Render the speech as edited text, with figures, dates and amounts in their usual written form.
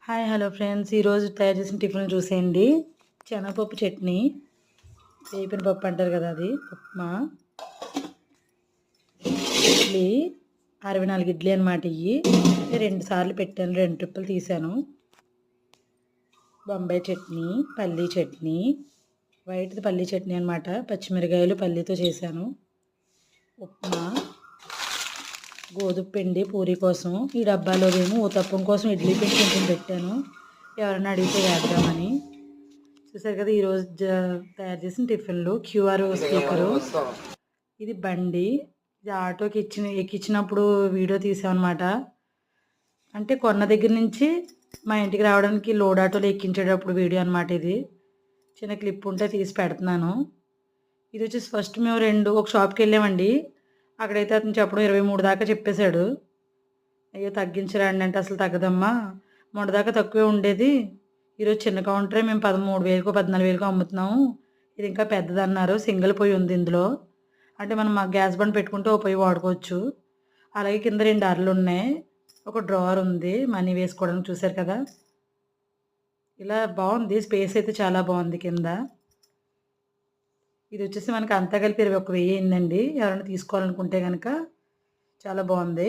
Hi hello friends, ఈరోజు తయారు చేసిన టిఫిన్ చూసేయండి. శనగపప్పు చట్నీ, వేపిన పప్పు అంటారు కదా, అది ఉప్మా, ఇడ్లీ, 64 ఇడ్లీ అనమాట. ఇవి 2 సార్లు పెట్టాను, 2 ట్రిప్పులు తీసాను. బొంబాయి చట్నీ, పల్లీ చట్నీ, వైట్ది పల్లీ చట్నీ అనమాట. పచ్చిమిరకాయలు పల్లీతో చేశాను. ఉప్మా, గోధుమ పిండి పూరీ కోసం, ఈ డబ్బాలో ఊతప్పం కోసం ఇడ్లీ పిండి కొంచెం పెట్టాను, ఎవరైనా అడిగితే వేద్దామని. చూసారు కదా ఈరోజు తయారు చేసిన టిఫిన్లు. క్యూఆర్ స్పీకరు, ఇది బండి, ఇది ఆటోకి ఎక్కించినప్పుడు వీడియో తీసామన్నమాట. అంటే కొన్న దగ్గర నుంచి మా ఇంటికి రావడానికి లోడ్ ఆటోలో ఎక్కించేటప్పుడు వీడియో అనమాట. ఇది చిన్న క్లిప్ ఉంటే తీసి పెడుతున్నాను. ఇది వచ్చేసి ఫస్ట్ మేము ఒక షాప్కి వెళ్ళామండి. అక్కడైతే అతను చెప్పడం 23 దాకా చెప్పేశాడు. అయ్యో తగ్గించరండి అంటే, అసలు తగ్గదమ్మా, మొన్న దాకా తక్కువే ఉండేది, ఈరోజు చిన్న కౌంటరే మేము 13,000కో 14,000కో అమ్ముతున్నాము, ఇది ఇంకా పెద్దదన్నారు. సింగిల్ పొయ్యి ఉంది ఇందులో, అంటే మనం గ్యాస్ బండ్ పెట్టుకుంటే ఓ పొయ్యి వాడుకోవచ్చు. అలాగే కింద 2 అరలు ఉన్నాయి, ఒక డ్రావర్ ఉంది మనీ వేసుకోవడానికి. చూసారు కదా, ఇలా బాగుంది. స్పేస్ అయితే చాలా బాగుంది కింద. ఇది వచ్చేసి మనకి అంతా కలిపి 21,000 అయిందండి. ఎవరైనా తీసుకోవాలనుకుంటే కనుక చాలా బాగుంది.